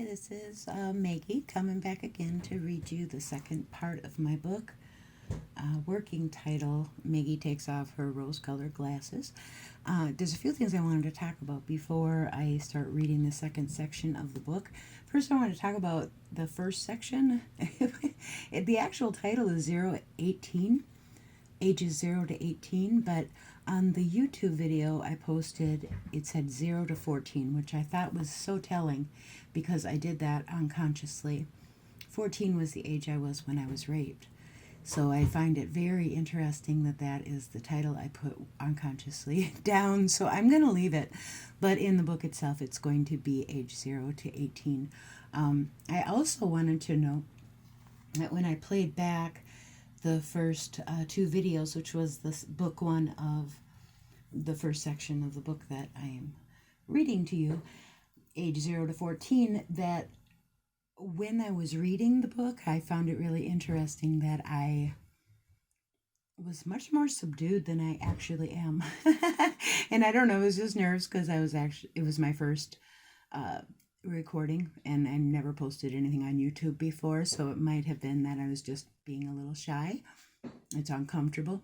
this is Maggie coming back again to read you the second part of my book. Working title, Maggie Takes Off Her Rose-Colored Glasses. There's a few things I wanted to talk about before I start reading the second section of the book. First, I want to talk about the first section. The actual title is 0-18, ages 0 to 18, but on the YouTube video I posted, it said 0 to 14, which I thought was so telling because I did that unconsciously. 14 was the age I was when I was raped. So I find it very interesting that that is the title I put unconsciously down. So I'm going to leave it. But in the book itself, it's going to be age 0 to 18. I also wanted to note that when I played back the first two videos, which was this book one of the first section of the book that I am reading to you, age 0 to 14, that when I was reading the book, I found it really interesting that I was much more subdued than I actually am. And I don't know, it was just nerves because it was my first recording and I never posted anything on YouTube before, so it might have been that I was just being a little shy. It's uncomfortable.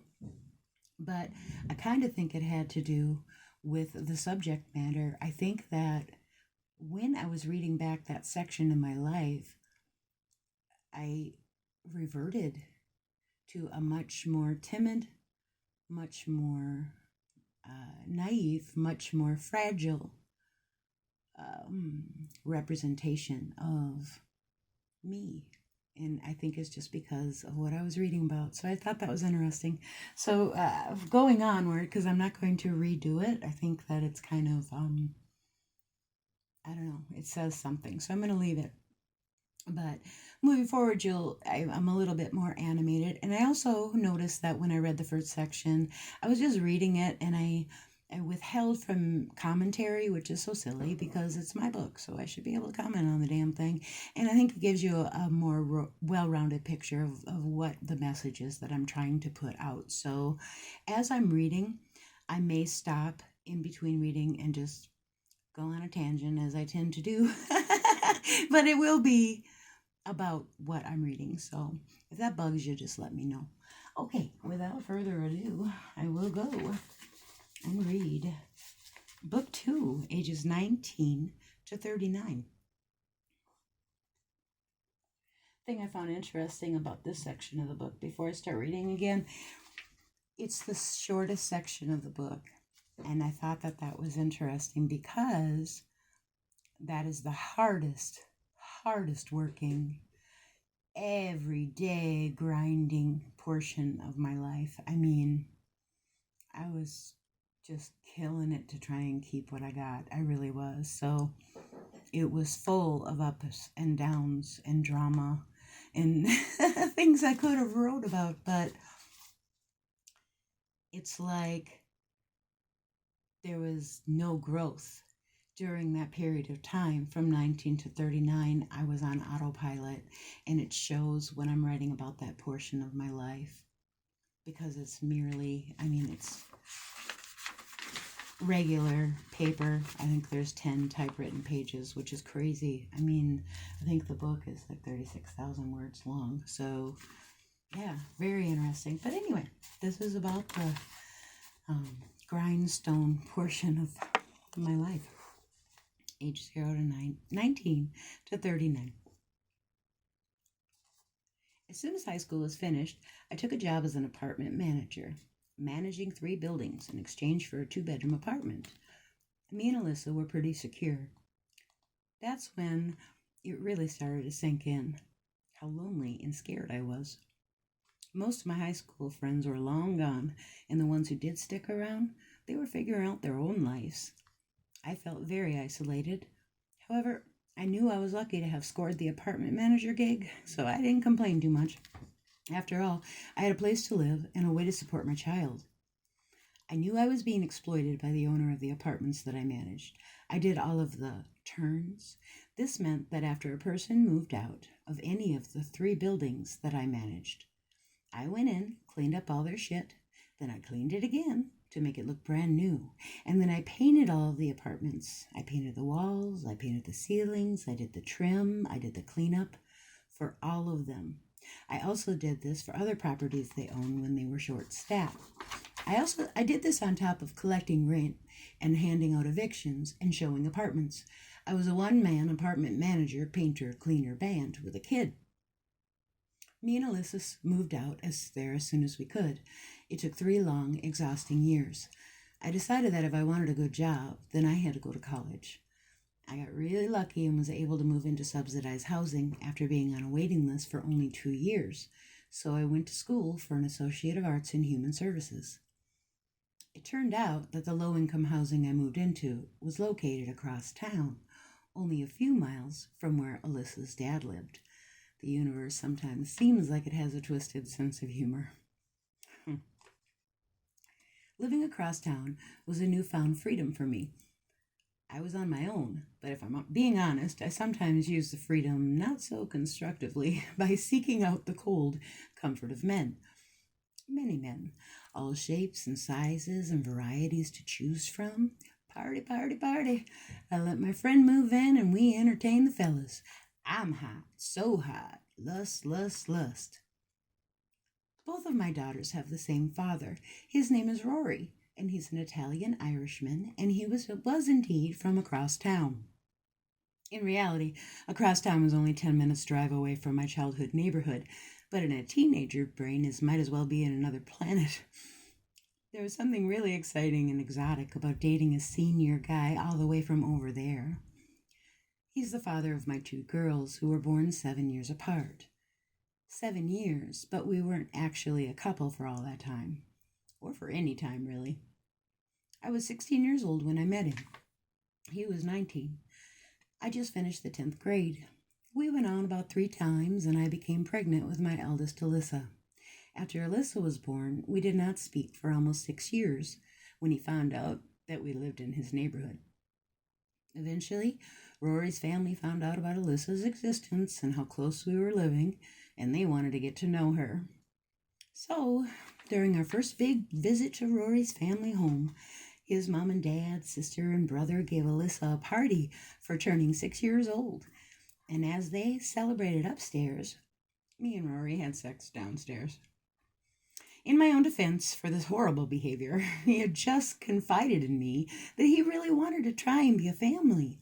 But I kind of think it had to do with the subject matter. I think that when I was reading back that section in my life, I reverted to a much more timid, much more naive, much more fragile representation of me. And I think it's just because of what I was reading about. So I thought that was interesting. So going onward, because I'm not going to redo it, I think that it's kind of I don't know, it says something, so I'm going to leave it. But moving forward, I'm a little bit more animated. And I also noticed that when I read the first section, I was just reading it and I withheld from commentary, which is so silly because it's my book, so I should be able to comment on the damn thing. And I think it gives you a more well-rounded picture of what the message is that I'm trying to put out. So as I'm reading, I may stop in between reading and just go on a tangent, as I tend to do. But it will be about what I'm reading. So if that bugs you, just let me know. Okay, without further ado, I will go and read book 2, ages 19 to 39. Thing I found interesting about this section of the book before I start reading again, it's the shortest section of the book. And I thought that that was interesting because that is the hardest working, everyday grinding portion of my life. I mean, I was just killing it to try and keep what I got. I really was. So it was full of ups and downs and drama and things I could have wrote about, but it's like there was no growth during that period of time. From 19 to 39, I was on autopilot, and it shows when I'm writing about that portion of my life because it's merely, it's regular paper. I think there's 10 typewritten pages, which is crazy. I think the book is like 36,000 words long. So yeah, very interesting. But anyway, this is about the grindstone portion of my life, age 0 to 19 to 39. As soon as high school was finished, I took a job as an apartment manager, managing 3 buildings in exchange for a 2-bedroom apartment. Me and Alyssa were pretty secure. That's when it really started to sink in how lonely and scared I was. Most of my high school friends were long gone, and the ones who did stick around, they were figuring out their own lives. I felt very isolated. However, I knew I was lucky to have scored the apartment manager gig, so I didn't complain too much. After all, I had a place to live and a way to support my child. I knew I was being exploited by the owner of the apartments that I managed. I did all of the turns. This meant that after a person moved out of any of the 3 buildings that I managed, I went in, cleaned up all their shit, then I cleaned it again, to make it look brand new. And then I painted all of the apartments. I painted the walls, I painted the ceilings, I did the trim, I did the cleanup for all of them. I also did this for other properties they owned when they were short-staffed. I did this on top of collecting rent and handing out evictions and showing apartments. I was a one-man apartment manager, painter, cleaner, band with a kid. Me and Alyssa moved out as soon as we could. It took 3 long, exhausting years. I decided that if I wanted a good job, then I had to go to college. I got really lucky and was able to move into subsidized housing after being on a waiting list for only 2 years. So I went to school for an Associate of Arts in Human Services. It turned out that the low-income housing I moved into was located across town, only a few miles from where Alyssa's dad lived. The universe sometimes seems like it has a twisted sense of humor. Living across town was a newfound freedom for me. I was on my own, but if I'm being honest, I sometimes use the freedom not so constructively by seeking out the cold comfort of men. Many men, all shapes and sizes and varieties to choose from. Party, party, party. I let my friend move in and we entertain the fellas. I'm hot, so hot. Lust, lust, lust. Both of my daughters have the same father. His name is Rory, and he's an Italian Irishman, and he was indeed from across town. In reality, across town was only 10 minutes drive away from my childhood neighborhood, but in a teenager brain, it might as well be in another planet. There was something really exciting and exotic about dating a senior guy all the way from over there. He's the father of my 2 girls who were born 7 years apart. 7 years, but we weren't actually a couple for all that time. Or for any time, really. I was 16 years old when I met him. He was 19. I just finished the 10th grade. We went on about 3 times, and I became pregnant with my eldest, Alyssa. After Alyssa was born, we did not speak for almost 6 years when he found out that we lived in his neighborhood. Eventually, Rory's family found out about Alyssa's existence and how close we were living, and they wanted to get to know her. So, during our first big visit to Rory's family home, his mom and dad, sister, and brother gave Alyssa a party for turning 6 years old. And as they celebrated upstairs, me and Rory had sex downstairs. In my own defense for this horrible behavior, he had just confided in me that he really wanted to try and be a family.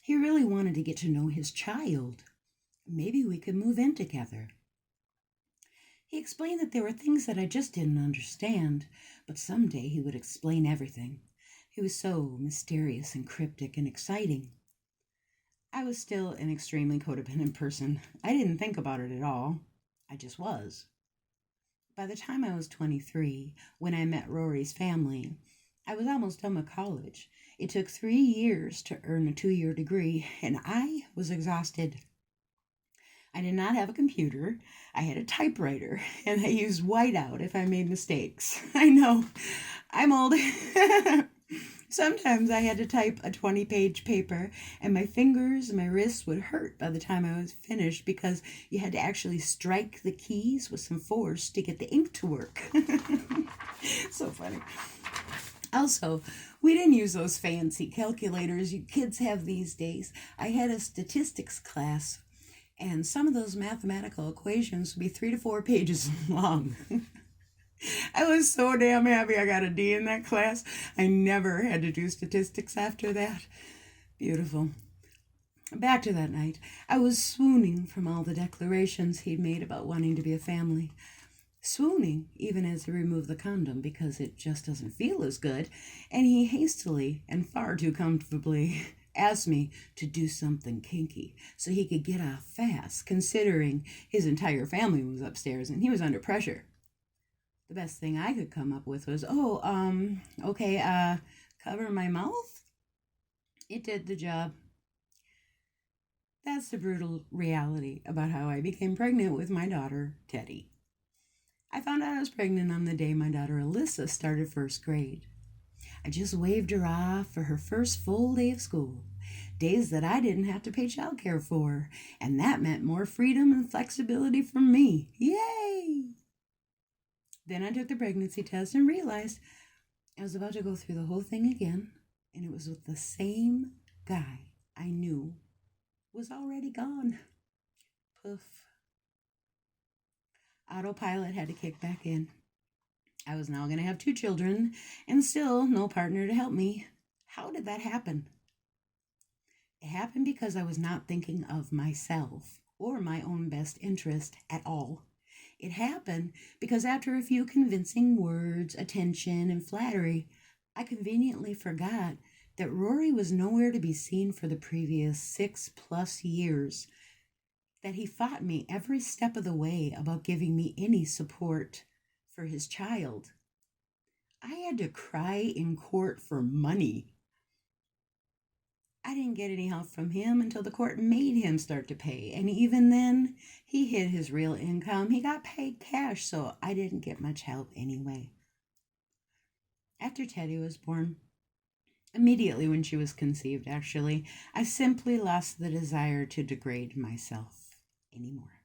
He really wanted to get to know his child. Maybe we could move in together. He explained that there were things that I just didn't understand, but someday he would explain everything. He was so mysterious and cryptic and exciting. I was still an extremely codependent person. I didn't think about it at all. I just was. By the time I was 23, when I met Rory's family, I was almost done with college. It took 3 years to earn a 2-year degree, and I was exhausted. I did not have a computer. I had a typewriter, and I used whiteout if I made mistakes. I know, I'm old. Sometimes I had to type a 20-page paper, and my fingers and my wrists would hurt by the time I was finished because you had to actually strike the keys with some force to get the ink to work. So funny. Also, we didn't use those fancy calculators you kids have these days. I had a statistics class, and some of those mathematical equations would be 3 to 4 pages long. I was so damn happy I got a D in that class. I never had to do statistics after that. Beautiful. Back to that night. I was swooning from all the declarations he'd made about wanting to be a family. Swooning, even as he removed the condom, because it just doesn't feel as good, and he hastily and far too comfortably asked me to do something kinky so he could get off fast, considering his entire family was upstairs and he was under pressure. The best thing I could come up with was, cover my mouth? It did the job. That's the brutal reality about how I became pregnant with my daughter, Teddy. I found out I was pregnant on the day my daughter Alyssa started first grade. I just waved her off for her first full day of school, days that I didn't have to pay childcare for, and that meant more freedom and flexibility for me. Yay! Then I took the pregnancy test and realized I was about to go through the whole thing again, and it was with the same guy I knew was already gone. Poof. Autopilot had to kick back in. I was now going to have 2 children and still no partner to help me. How did that happen? It happened because I was not thinking of myself or my own best interest at all. It happened because after a few convincing words, attention, and flattery, I conveniently forgot that Rory was nowhere to be seen for the previous 6+ years, that he fought me every step of the way about giving me any support for his child. I had to cry in court for money. I didn't get any help from him until the court made him start to pay. And even then, he hid his real income. He got paid cash, so I didn't get much help anyway. After Teddy was born, immediately when she was conceived, actually, I simply lost the desire to degrade myself anymore.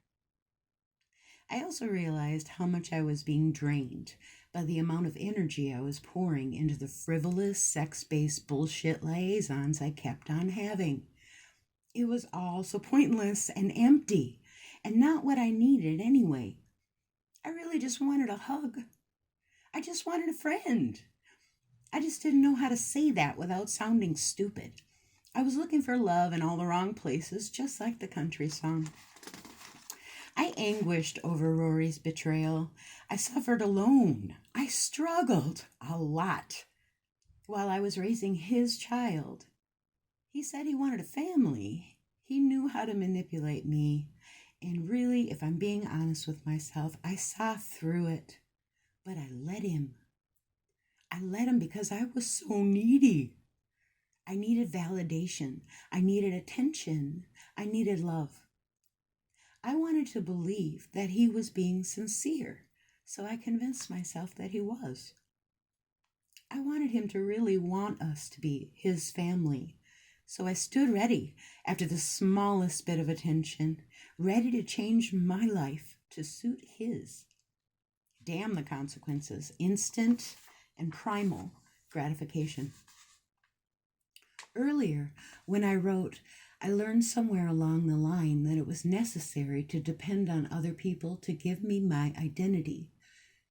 I also realized how much I was being drained by the amount of energy I was pouring into the frivolous, sex-based bullshit liaisons I kept on having. It was all so pointless and empty, and not what I needed anyway. I really just wanted a hug. I just wanted a friend. I just didn't know how to say that without sounding stupid. I was looking for love in all the wrong places, just like the country song. I anguished over Rory's betrayal. I suffered alone. I struggled a lot while I was raising his child. He said he wanted a family. He knew how to manipulate me. And really, if I'm being honest with myself, I saw through it. But I let him. I let him because I was so needy. I needed validation. I needed attention. I needed love. I wanted to believe that he was being sincere, so I convinced myself that he was. I wanted him to really want us to be his family, so I stood ready after the smallest bit of attention, ready to change my life to suit his. Damn the consequences, instant and primal gratification. Earlier, when I wrote, I learned somewhere along the line that it was necessary to depend on other people to give me my identity.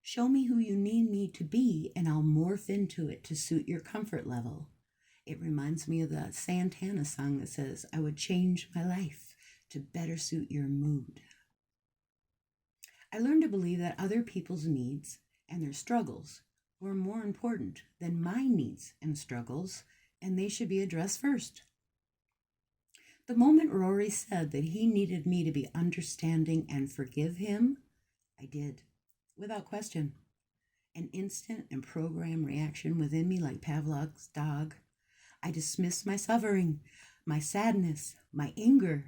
Show me who you need me to be, and I'll morph into it to suit your comfort level. It reminds me of that Santana song that says, I would change my life to better suit your mood. I learned to believe that other people's needs and their struggles were more important than my needs and struggles, and they should be addressed first. The moment Rory said that he needed me to be understanding and forgive him, I did, without question. An instant and programmed reaction within me like Pavlov's dog. I dismissed my suffering, my sadness, my anger.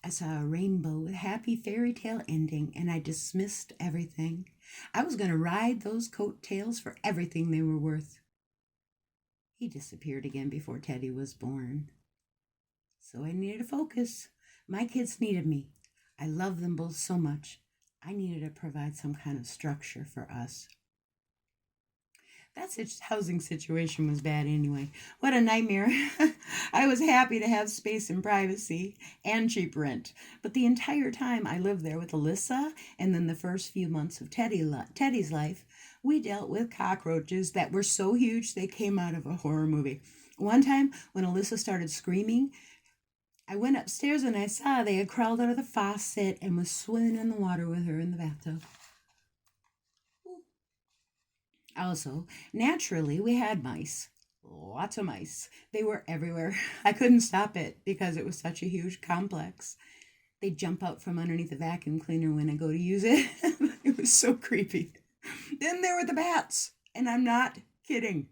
I saw a rainbow with a happy fairy tale ending, and I dismissed everything. I was going to ride those coattails for everything they were worth. He disappeared again before Teddy was born. So I needed to focus. My kids needed me. I love them both so much. I needed to provide some kind of structure for us. That housing situation was bad anyway. What a nightmare. I was happy to have space and privacy and cheap rent. But the entire time I lived there with Alyssa, and then the first few months of Teddy's life, we dealt with cockroaches that were so huge they came out of a horror movie. One time when Alyssa started screaming, I went upstairs and I saw they had crawled out of the faucet and was swimming in the water with her in the bathtub. Also, naturally, we had mice. Lots of mice. They were everywhere. I couldn't stop it because it was such a huge complex. They'd jump out from underneath the vacuum cleaner when I go to use it. It was so creepy. Then there were the bats, and I'm not kidding.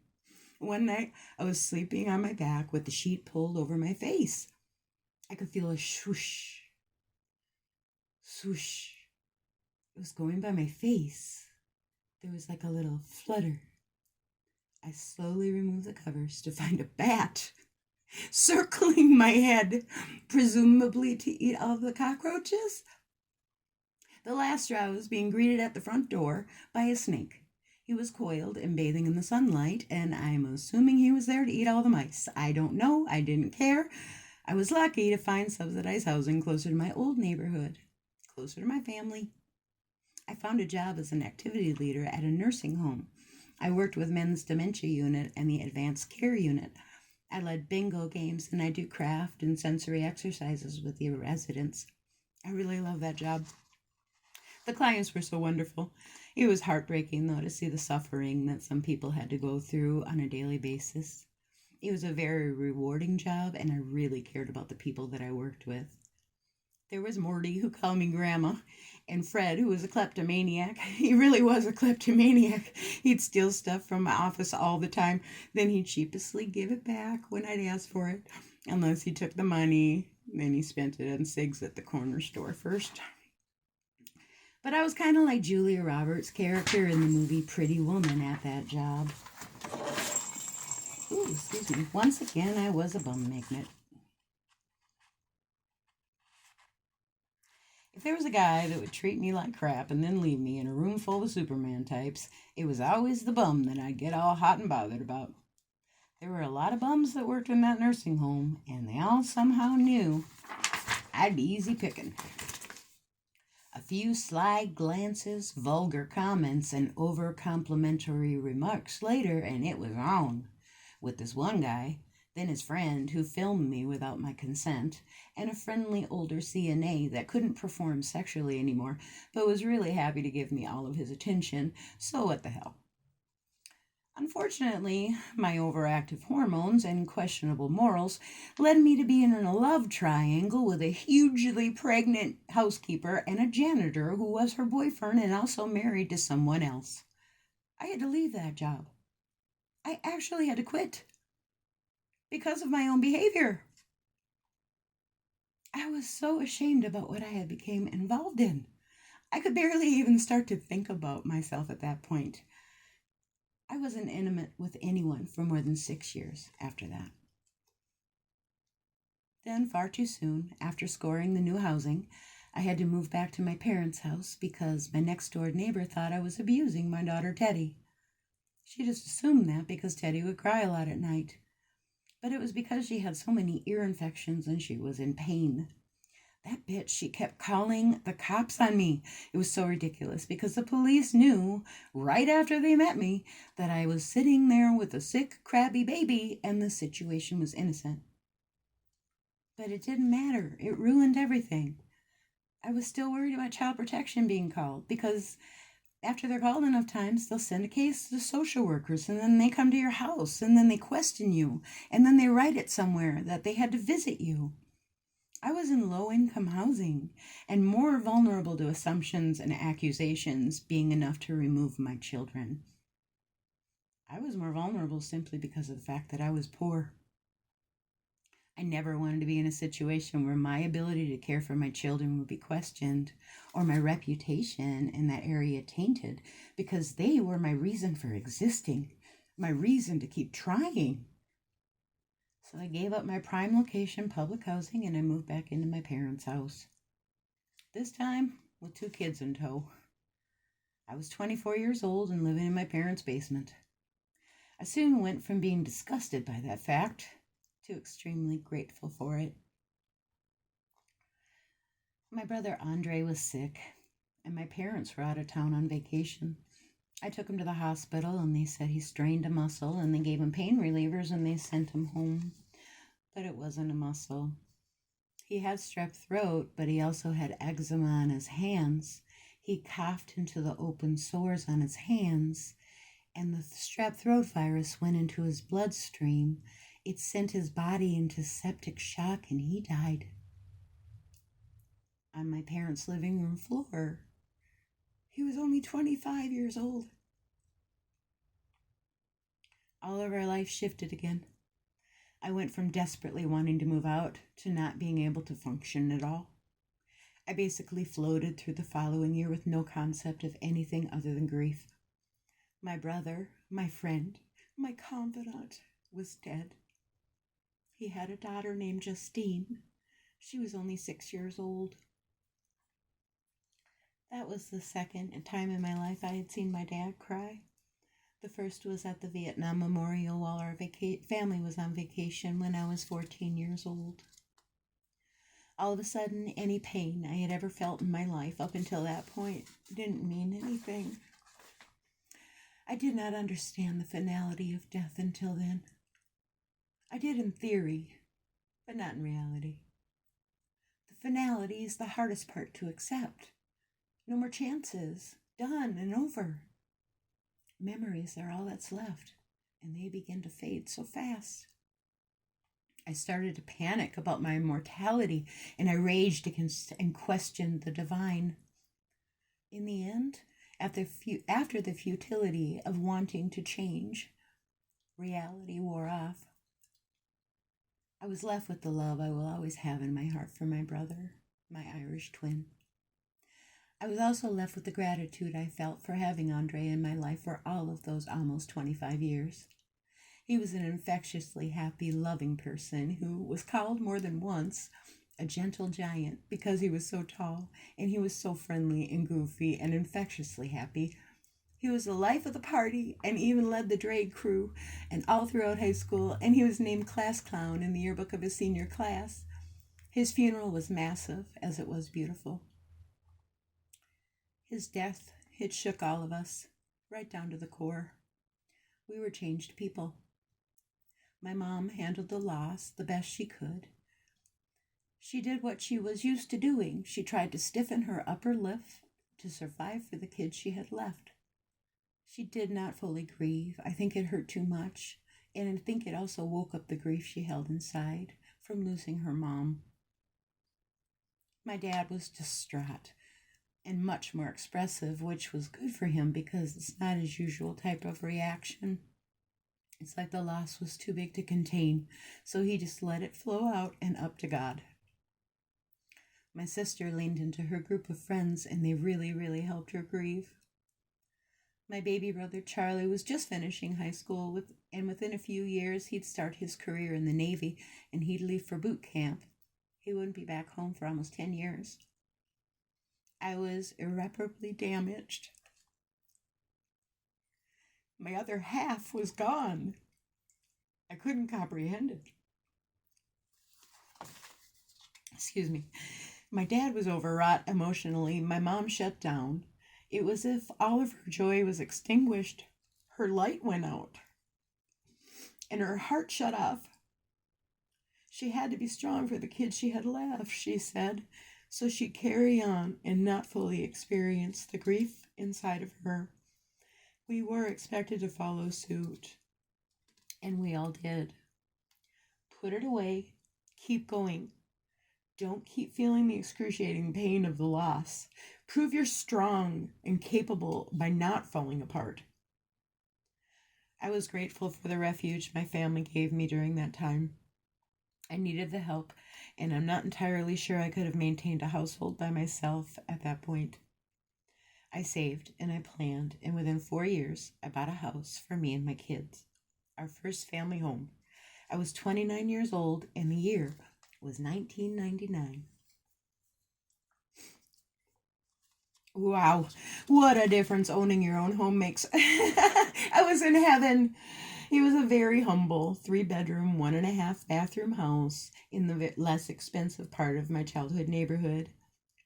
One night, I was sleeping on my back with the sheet pulled over my face. I could feel a swoosh, swoosh. It was going by my face. There was like a little flutter. I slowly removed the covers to find a bat circling my head, presumably to eat all the cockroaches. The last straw was being greeted at the front door by a snake. He was coiled and bathing in the sunlight, and I'm assuming he was there to eat all the mice. I don't know. I didn't care. I was lucky to find subsidized housing closer to my old neighborhood, closer to my family. I found a job as an activity leader at a nursing home. I worked with men's dementia unit and the advanced care unit. I led bingo games and I do craft and sensory exercises with the residents. I really love that job. The clients were so wonderful. It was heartbreaking, though, to see the suffering that some people had to go through on a daily basis. It was a very rewarding job, and I really cared about the people that I worked with. There was Morty, who called me Grandma, and Fred, who was a kleptomaniac. He really was a kleptomaniac. He'd steal stuff from my office all the time, then he'd sheepishly give it back when I'd ask for it, unless he took the money. Then he spent it on cigs at the corner store first. But I was kind of like Julia Roberts' character in the movie Pretty Woman at that job. Ooh, excuse me. Once again, I was a bum magnet. If there was a guy that would treat me like crap and then leave me in a room full of Superman types, it was always the bum that I'd get all hot and bothered about. There were a lot of bums that worked in that nursing home, and they all somehow knew I'd be easy picking. A few sly glances, vulgar comments, and over-complimentary remarks later, and it was on. With this one guy, then his friend who filmed me without my consent, and a friendly older CNA that couldn't perform sexually anymore, but was really happy to give me all of his attention, so what the hell. Unfortunately, my overactive hormones and questionable morals led me to be in a love triangle with a hugely pregnant housekeeper and a janitor who was her boyfriend and also married to someone else. I had to leave that job. I actually had to quit because of my own behavior. I was so ashamed about what I had become involved in. I could barely even start to think about myself at that point. I wasn't intimate with anyone for more than 6 years after that. Then, far too soon, after scoring the new housing, I had to move back to my parents' house because my next-door neighbor thought I was abusing my daughter Teddy. She just assumed that because Teddy would cry a lot at night. But it was because she had so many ear infections and she was in pain. That bitch, she kept calling the cops on me. It was so ridiculous because the police knew right after they met me that I was sitting there with a sick, crabby baby and the situation was innocent. But it didn't matter. It ruined everything. I was still worried about child protection being called because after they're called enough times, they'll send a case to social workers and then they come to your house and then they question you and then they write it somewhere that they had to visit you. I was in low-income housing and more vulnerable to assumptions and accusations being enough to remove my children. I was more vulnerable simply because of the fact that I was poor. I never wanted to be in a situation where my ability to care for my children would be questioned or my reputation in that area tainted because they were my reason for existing, my reason to keep trying. So I gave up my prime location public housing and I moved back into my parents' house. This time with 2 kids in tow. I was 24 years old and living in my parents' basement. I soon went from being disgusted by that fact to extremely grateful for it. My brother Andre was sick and my parents were out of town on vacation. I took him to the hospital and they said he strained a muscle and they gave him pain relievers and they sent him home. But it wasn't a muscle. He had strep throat, but he also had eczema on his hands. He coughed into the open sores on his hands, and the strep throat virus went into his bloodstream. It sent his body into septic shock, and he died on my parents' living room floor. He was only 25 years old. All of our life shifted again. I went from desperately wanting to move out to not being able to function at all. I basically floated through the following year with no concept of anything other than grief. My brother, my friend, my confidant was dead. He had a daughter named Justine. She was only 6 years old. That was the second time in my life I had seen my dad cry. The first was at the Vietnam Memorial while our family was on vacation when I was 14 years old. All of a sudden, any pain I had ever felt in my life up until that point didn't mean anything. I did not understand the finality of death until then. I did in theory, but not in reality. The finality is the hardest part to accept. No more chances. Done and over. Memories are all that's left, and they begin to fade so fast. I started to panic about my immortality, and I raged against and questioned the divine. In the end, after the futility of wanting to change, reality wore off. I was left with the love I will always have in my heart for my brother, my Irish twin. I was also left with the gratitude I felt for having Andre in my life for all of those almost 25 years. He was an infectiously happy, loving person who was called more than once a gentle giant because he was so tall, and he was so friendly and goofy and infectiously happy. He was the life of the party and even led the drag crew and all throughout high school, and he was named class clown in the yearbook of his senior class. His funeral was massive, as it was beautiful. His death, it shook all of us, right down to the core. We were changed people. My mom handled the loss the best she could. She did what she was used to doing. She tried to stiffen her upper lip to survive for the kids she had left. She did not fully grieve. I think it hurt too much, and I think it also woke up the grief she held inside from losing her mom. My dad was distraught and much more expressive, which was good for him because it's not his usual type of reaction. It's like the loss was too big to contain, so he just let it flow out and up to God. My sister leaned into her group of friends, and they really, really helped her grieve. My baby brother Charlie was just finishing high school, and within a few years he'd start his career in the Navy, and he'd leave for boot camp. He wouldn't be back home for almost 10 years. I was irreparably damaged. My other half was gone. I couldn't comprehend it. Excuse me. My dad was overwrought emotionally. My mom shut down. It was as if all of her joy was extinguished. Her light went out, and her heart shut off. She had to be strong for the kids she had left, she said, so she'd carry on and not fully experience the grief inside of her. We were expected to follow suit, and we all did. Put it away. Keep going. Don't keep feeling the excruciating pain of the loss. Prove you're strong and capable by not falling apart. I was grateful for the refuge my family gave me during that time. I needed the help, and I'm not entirely sure I could have maintained a household by myself at that point. I saved and I planned, and within 4 years, I bought a house for me and my kids, our first family home. I was 29 years old, and the year was 1999. Wow, what a difference owning your own home makes. I was in heaven. It was a very humble 3-bedroom, 1.5-bathroom house in the less expensive part of my childhood neighborhood.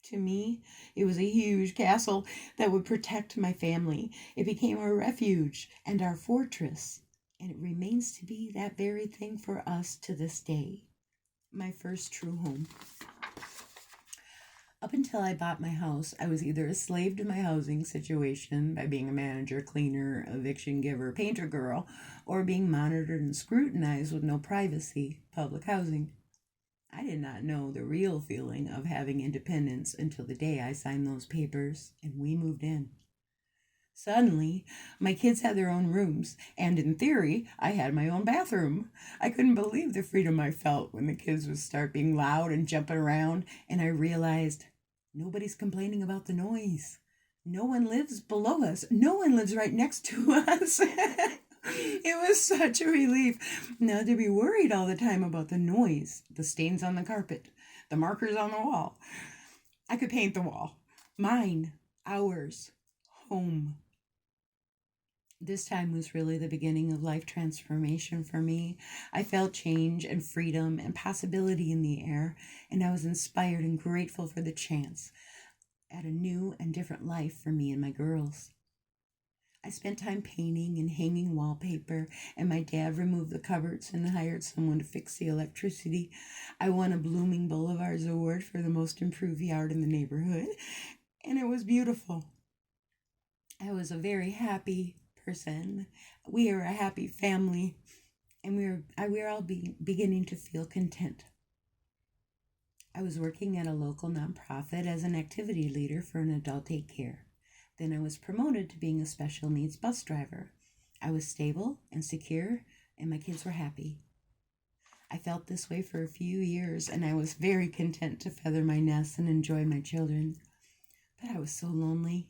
To me, it was a huge castle that would protect my family. It became our refuge and our fortress, and it remains to be that very thing for us to this day. My first true home. Up until I bought my house, I was either a slave to my housing situation by being a manager, cleaner, eviction giver, painter girl, or being monitored and scrutinized with no privacy, public housing. I did not know the real feeling of having independence until the day I signed those papers and we moved in. Suddenly, my kids had their own rooms, and in theory, I had my own bathroom. I couldn't believe the freedom I felt when the kids would start being loud and jumping around, and I realized nobody's complaining about the noise. No one lives below us. No one lives right next to us. It was such a relief not to be worried all the time about the noise, the stains on the carpet, the markers on the wall. I could paint the wall. Mine, ours, home. This time was really the beginning of life transformation for me. I felt change and freedom and possibility in the air, and I was inspired and grateful for the chance at a new and different life for me and my girls. I spent time painting and hanging wallpaper, and my dad removed the cupboards and hired someone to fix the electricity. I won a Blooming Boulevards Award for the most improved yard in the neighborhood, and it was beautiful. I was a very happy person. We are a happy family, and we were all beginning to feel content. I was working at a local nonprofit as an activity leader for an adult daycare. Then I was promoted to being a special needs bus driver. I was stable and secure, and my kids were happy. I felt this way for a few years, and I was very content to feather my nest and enjoy my children. But I was so lonely.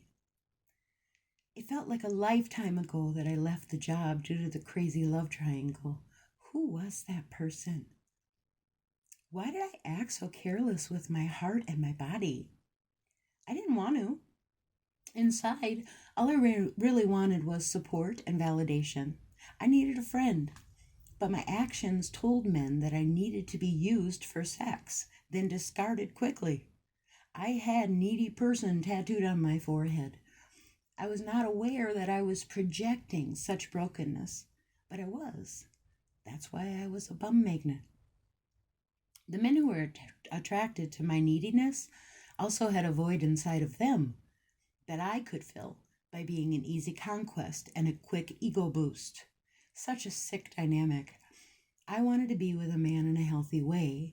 It felt like a lifetime ago that I left the job due to the crazy love triangle. Who was that person? Why did I act so careless with my heart and my body? I didn't want to. Inside, all I really wanted was support and validation. I needed a friend, but my actions told men that I needed to be used for sex, then discarded quickly. I had needy person tattooed on my forehead. I was not aware that I was projecting such brokenness, but I was. That's why I was a bum magnet. The men who were attracted to my neediness also had a void inside of them that I could fill by being an easy conquest and a quick ego boost. Such a sick dynamic. I wanted to be with a man in a healthy way.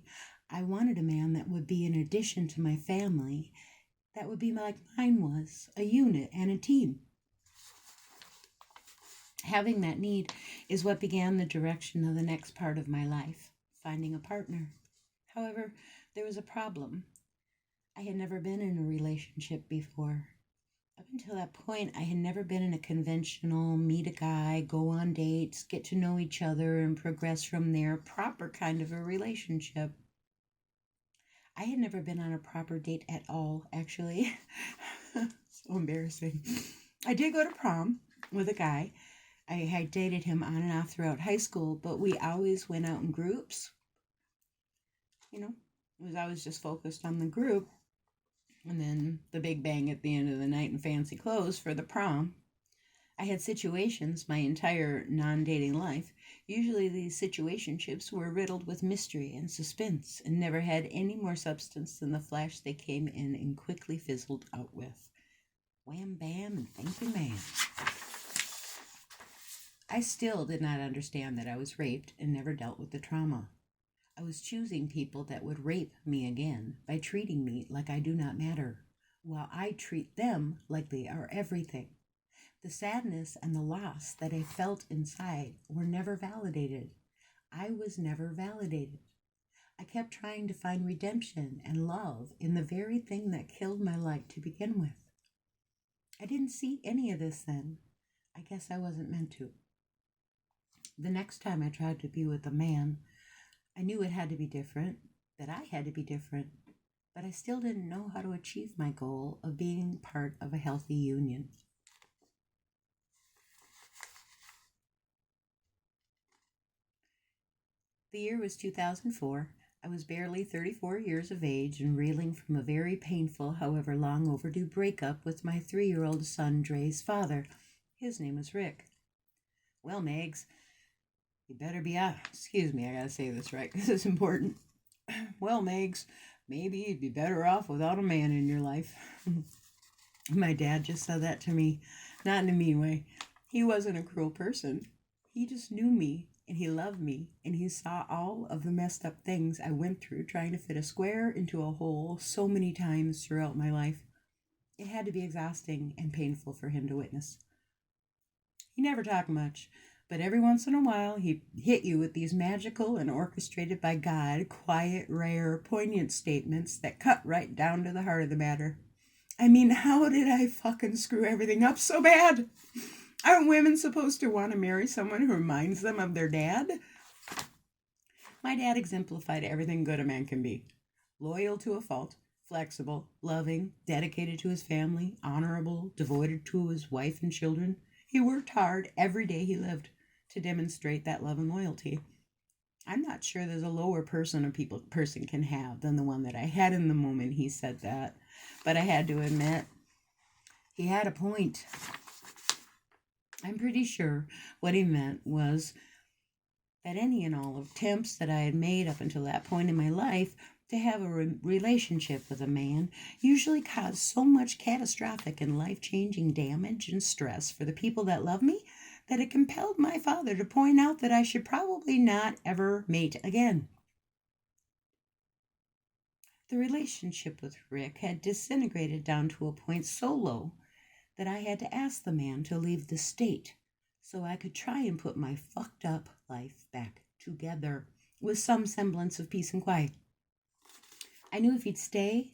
I wanted a man that would be an addition to my family, that would be like mine was, a unit and a team. Having that need is what began the direction of the next part of my life, finding a partner. However, there was a problem. I had never been in a relationship before. Up until that point, I had never been in a conventional meet a guy, go on dates, get to know each other, and progress from there, proper kind of a relationship. I had never been on a proper date at all, actually. So embarrassing. I did go to prom with a guy. I had dated him on and off throughout high school, but we always went out in groups. It was always just focused on the group. And then the big bang at the end of the night in fancy clothes for the prom. I had situations my entire non-dating life. Usually these situationships were riddled with mystery and suspense and never had any more substance than the flash they came in and quickly fizzled out with. Wham, bam, and thank you, ma'am. I still did not understand that I was raped and never dealt with the trauma. I was choosing people that would rape me again by treating me like I do not matter, while I treat them like they are everything. The sadness and the loss that I felt inside were never validated. I was never validated. I kept trying to find redemption and love in the very thing that killed my life to begin with. I didn't see any of this then. I guess I wasn't meant to. The next time I tried to be with a man, I knew it had to be different, that I had to be different, but I still didn't know how to achieve my goal of being part of a healthy union. The year was 2004. I was barely 34 years of age and reeling from a very painful, however long overdue breakup with my 3-year-old son Dre's father. His name was Rick. Well, Megs, you better be out. Excuse me, I gotta say this right. This is important. Well, Megs, maybe you'd be better off without a man in your life. My dad just said that to me, not in a mean way. He wasn't a cruel person. He just knew me, and he loved me, and he saw all of the messed up things I went through trying to fit a square into a hole so many times throughout my life. It had to be exhausting and painful for him to witness. He never talked much, but every once in a while he'd hit you with these magical and orchestrated by God, quiet, rare, poignant statements that cut right down to the heart of the matter. I mean, how did I fucking screw everything up so bad? Aren't women supposed to want to marry someone who reminds them of their dad? My dad exemplified everything good a man can be. Loyal to a fault, flexible, loving, dedicated to his family, honorable, devoted to his wife and children. He worked hard every day he lived to demonstrate that love and loyalty. I'm not sure there's a lower person can have than the one that I had in the moment he said that. But I had to admit, he had a point. I'm pretty sure what he meant was that any and all attempts that I had made up until that point in my life to have a relationship with a man usually caused so much catastrophic and life-changing damage and stress for the people that love me that it compelled my father to point out that I should probably not ever mate again. The relationship with Rick had disintegrated down to a point so low that I had to ask the man to leave the state so I could try and put my fucked up life back together with some semblance of peace and quiet. I knew if he'd stayed,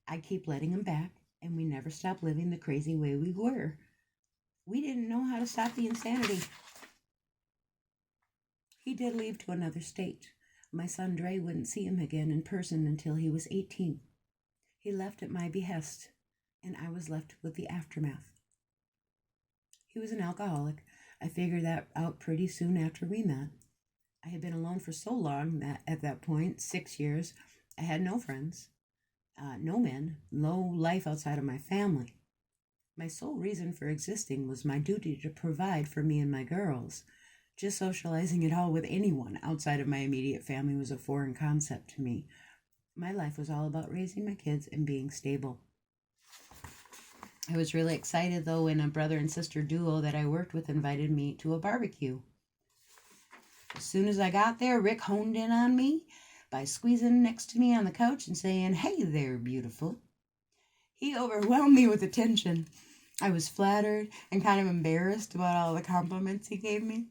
I'd keep letting him back, and we never stopped living the crazy way we were. We didn't know how to stop the insanity. He did leave to another state. My son Dre wouldn't see him again in person until he was 18. He left at my behest, and I was left with the aftermath. He was an alcoholic. I figured that out pretty soon after we met. I had been alone for so long that at that point, 6 years, I had no friends, no men, no life outside of my family. My sole reason for existing was my duty to provide for me and my girls. Just socializing at all with anyone outside of my immediate family was a foreign concept to me. My life was all about raising my kids and being stable. I was really excited, though, when a brother and sister duo that I worked with invited me to a barbecue. As soon as I got there, Rick honed in on me by squeezing next to me on the couch and saying, "Hey there, beautiful." He overwhelmed me with attention. I was flattered and kind of embarrassed about all the compliments he gave me.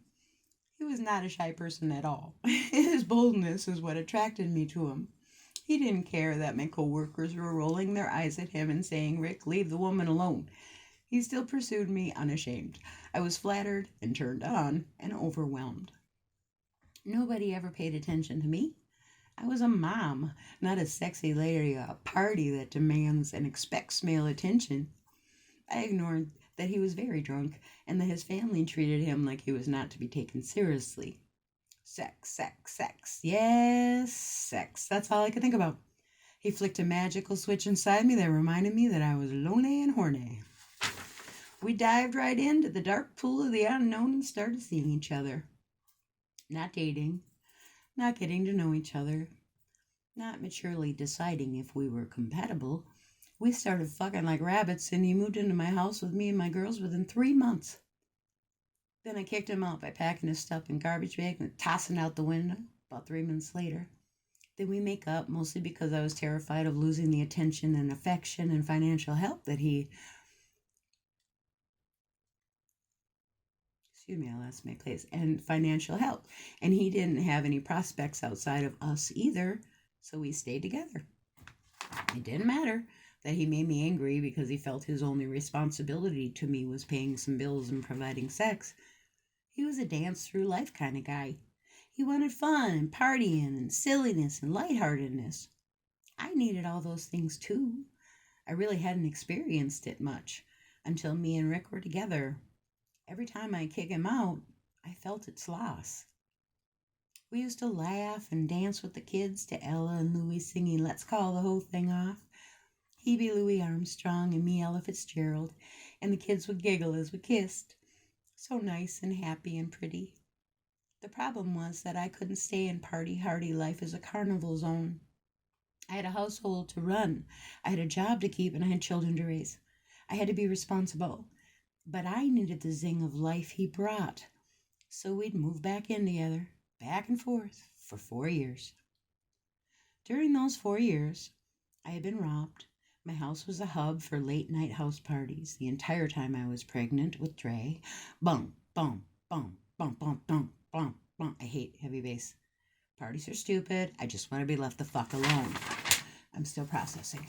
He was not a shy person at all. His boldness is what attracted me to him. He didn't care that my coworkers were rolling their eyes at him and saying, "Rick, leave the woman alone." He still pursued me unashamed. I was flattered and turned on and overwhelmed. Nobody ever paid attention to me. I was a mom, not a sexy lady at a party that demands and expects male attention. I ignored that he was very drunk and that his family treated him like he was not to be taken seriously. Sex, sex, sex. Yes, sex. That's all I could think about. He flicked a magical switch inside me that reminded me that I was lonely and horny. We dived right into the dark pool of the unknown and started seeing each other. Not dating, not getting to know each other, not maturely deciding if we were compatible. We started fucking like rabbits, and he moved into my house with me and my girls within 3 months. Then I kicked him out by packing his stuff in garbage bag and tossing it out the window about 3 minutes later. Then we make up, mostly because I was terrified of losing the attention and affection and financial help that I lost my place, and financial help. And he didn't have any prospects outside of us either, so we stayed together. It didn't matter that he made me angry because he felt his only responsibility to me was paying some bills and providing sex. He was a dance through life kind of guy. He wanted fun and partying and silliness and lightheartedness. I needed all those things too. I really hadn't experienced it much until me and Rick were together. Every time I kick him out, I felt its loss. We used to laugh and dance with the kids to Ella and Louie singing "Let's Call the Whole Thing Off." He be Louis Armstrong and me Ella Fitzgerald, and the kids would giggle as we kissed. So nice and happy and pretty. The problem was that I couldn't stay in party-hardy life as a carnival zone. I had a household to run. I had a job to keep, and I had children to raise. I had to be responsible. But I needed the zing of life he brought. So we'd move back in together, back and forth, for 4 years. During those 4 years, I had been robbed. My house was a hub for late-night house parties the entire time I was pregnant with Dre. Bum, bum, bum, bum, bum, bum, bum, bum. I hate heavy bass. Parties are stupid. I just want to be left the fuck alone. I'm still processing.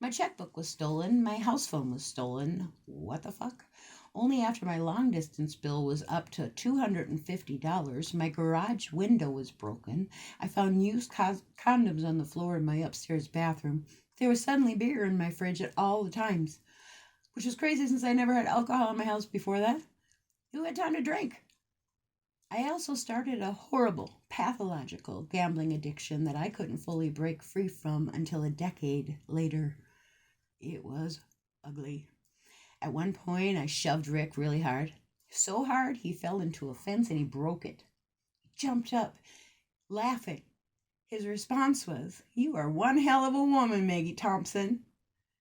My checkbook was stolen. My house phone was stolen. What the fuck? Only after my long-distance bill was up to $250, my garage window was broken. I found used condoms on the floor in my upstairs bathroom. There was suddenly beer in my fridge at all the times. which is crazy since I never had alcohol in my house before that. Who had time to drink? I also started a horrible, pathological gambling addiction that I couldn't fully break free from until a decade later. It was ugly. At one point, I shoved Rick really hard. So hard, he fell into a fence and he broke it. He jumped up, laughing. His response was, "You are one hell of a woman, Maggie Thompson."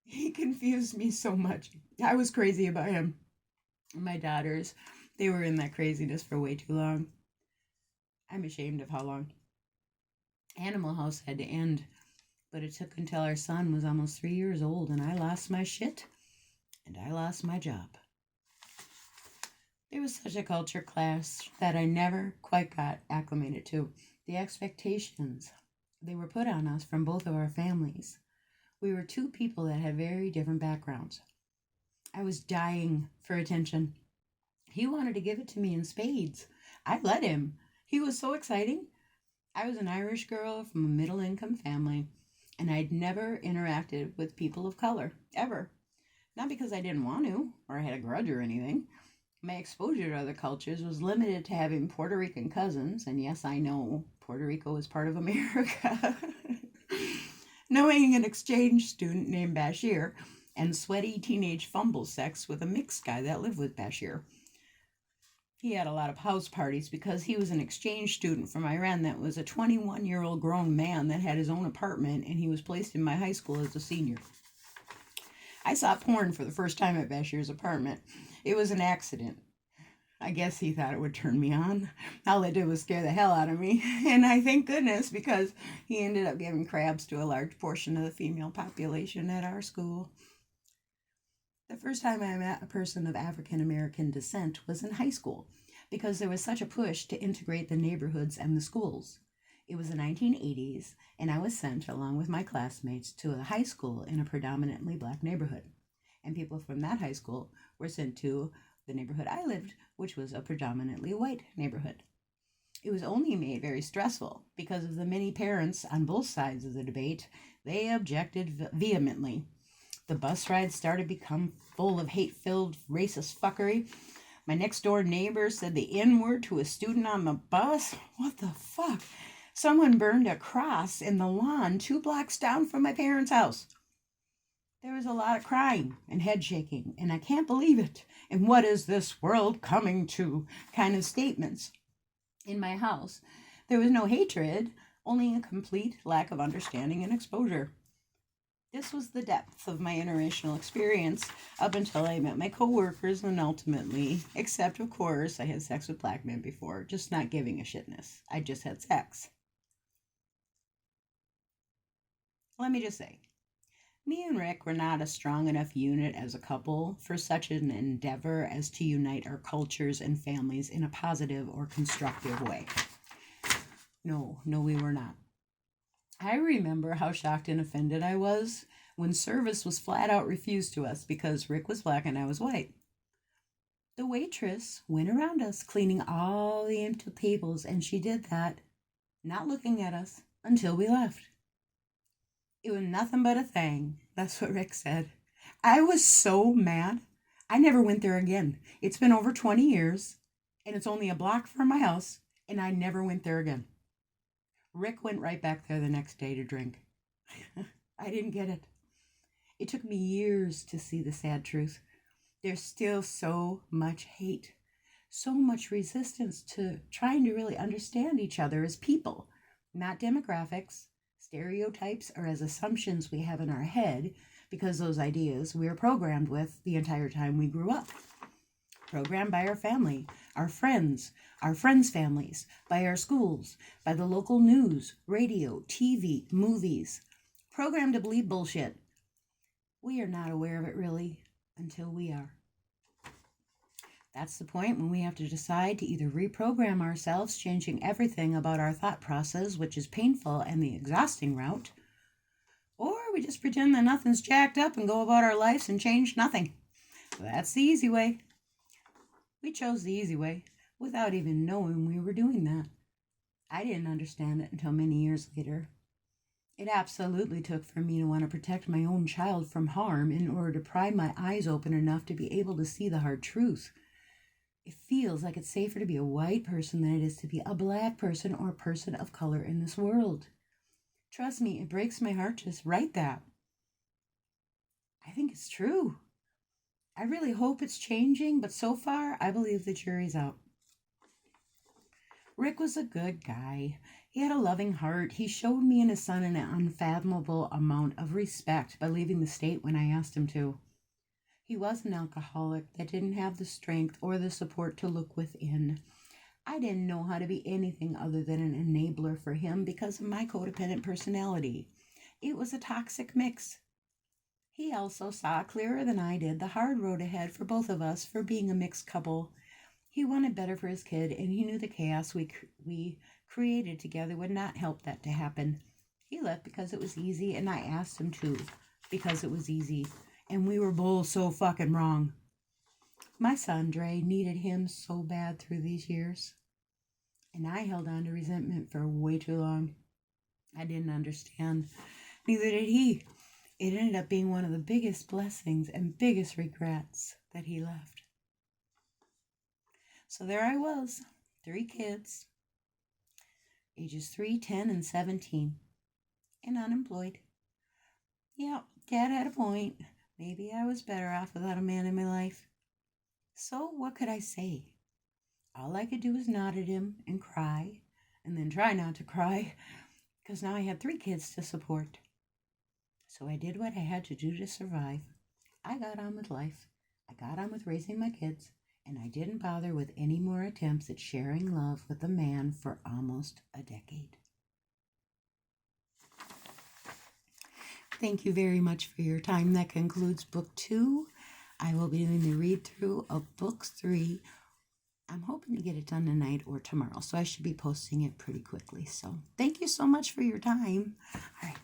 He confused me so much. I was crazy about him. My daughters, they were in that craziness for way too long. I'm ashamed of how long. Animal House had to end, but it took until our son was almost 3 years old and I lost my shit and I lost my job. There was such a culture clash that I never quite got acclimated to. The expectations they were put on us from both of our families. We were two people that had very different backgrounds. I was dying for attention. He wanted to give it to me in spades. I let him. He was so exciting. I was an Irish girl from a middle-income family, and I'd never interacted with people of color, ever. Not because I didn't want to, or I had a grudge or anything. My exposure to other cultures was limited to having Puerto Rican cousins, and yes, I know Puerto Rico is part of America. Knowing an exchange student named Bashir, and sweaty teenage fumble sex with a mixed guy that lived with Bashir. He had a lot of house parties because he was an exchange student from Iran that was a 21-year-old grown man that had his own apartment, and he was placed in my high school as a senior. I saw porn for the first time at Bashir's apartment. It was an accident. I guess he thought it would turn me on. All it did was scare the hell out of me. And I thank goodness because he ended up giving crabs to a large portion of the female population at our school. The first time I met a person of African American descent was in high school because there was such a push to integrate the neighborhoods and the schools. It was the 1980s, and I was sent along with my classmates to a high school in a predominantly black neighborhood. And people from that high school were sent to the neighborhood I lived, which was a predominantly white neighborhood. It was only made very stressful because of the many parents on both sides of the debate. They objected vehemently. The bus rides started to become full of hate-filled racist fuckery. My next-door neighbor said the N-word to a student on the bus. What the fuck? Someone burned a cross in the lawn 2 blocks down from my parents' house. There was a lot of crying and head shaking, and I can't believe it, and what is this world coming to kind of statements. In my house, there was no hatred, only a complete lack of understanding and exposure. This was the depth of my interracial experience up until I met my coworkers and ultimately, except of course, I had sex with black men before, just not giving a shitness. I just had sex. Let me just say, me and Rick were not a strong enough unit as a couple for such an endeavor as to unite our cultures and families in a positive or constructive way. No, we were not. I remember how shocked and offended I was when service was flat out refused to us because Rick was black and I was white. The waitress went around us cleaning all the empty tables, and she did that, not looking at us, until we left. It was nothing but a thing. That's what Rick said. I was so mad. I never went there again. It's been over 20 years, and it's only a block from my house, and I never went there again. Rick went right back there the next day to drink. I didn't get it. It took me years to see the sad truth. There's still so much hate, so much resistance to trying to really understand each other as people, not demographics, stereotypes, or as assumptions we have in our head because those ideas we were programmed with the entire time we grew up. Programmed by our family, our friends' families, by our schools, by the local news, radio, TV, movies. Programmed to believe bullshit. We are not aware of it really until we are. That's the point when we have to decide to either reprogram ourselves, changing everything about our thought process, which is painful and the exhausting route, or we just pretend that nothing's jacked up and go about our lives and change nothing. That's the easy way. We chose the easy way without even knowing we were doing that. I didn't understand it until many years later. It absolutely took for me to want to protect my own child from harm in order to pry my eyes open enough to be able to see the hard truth. It feels like it's safer to be a white person than it is to be a black person or a person of color in this world. Trust me, it breaks my heart to just write that. I think it's true. I really hope it's changing, but so far, I believe the jury's out. Rick was a good guy. He had a loving heart. He showed me and his son an unfathomable amount of respect by leaving the state when I asked him to. He was an alcoholic that didn't have the strength or the support to look within. I didn't know how to be anything other than an enabler for him because of my codependent personality. It was a toxic mix. He also saw clearer than I did the hard road ahead for both of us for being a mixed couple. He wanted better for his kid, and he knew the chaos we created together would not help that to happen. He left because it was easy, and I asked him to because it was easy. And we were both so fucking wrong. My son, Dre, needed him so bad through these years. And I held on to resentment for way too long. I didn't understand. Neither did he. It ended up being one of the biggest blessings and biggest regrets that he left. So there I was, 3 kids, ages 3, 10, and 17, and unemployed. Yeah, Dad had a point. Maybe I was better off without a man in my life. So what could I say? All I could do was nod at him and cry, and then try not to cry, because now I had 3 kids to support. So I did what I had to do to survive. I got on with life. I got on with raising my kids, and I didn't bother with any more attempts at sharing love with a man for almost a decade. Thank you very much for your time. That concludes book 2. I will be doing the read through of book 3. I'm hoping to get it done tonight or tomorrow, so I should be posting it pretty quickly. So thank you so much for your time. All right.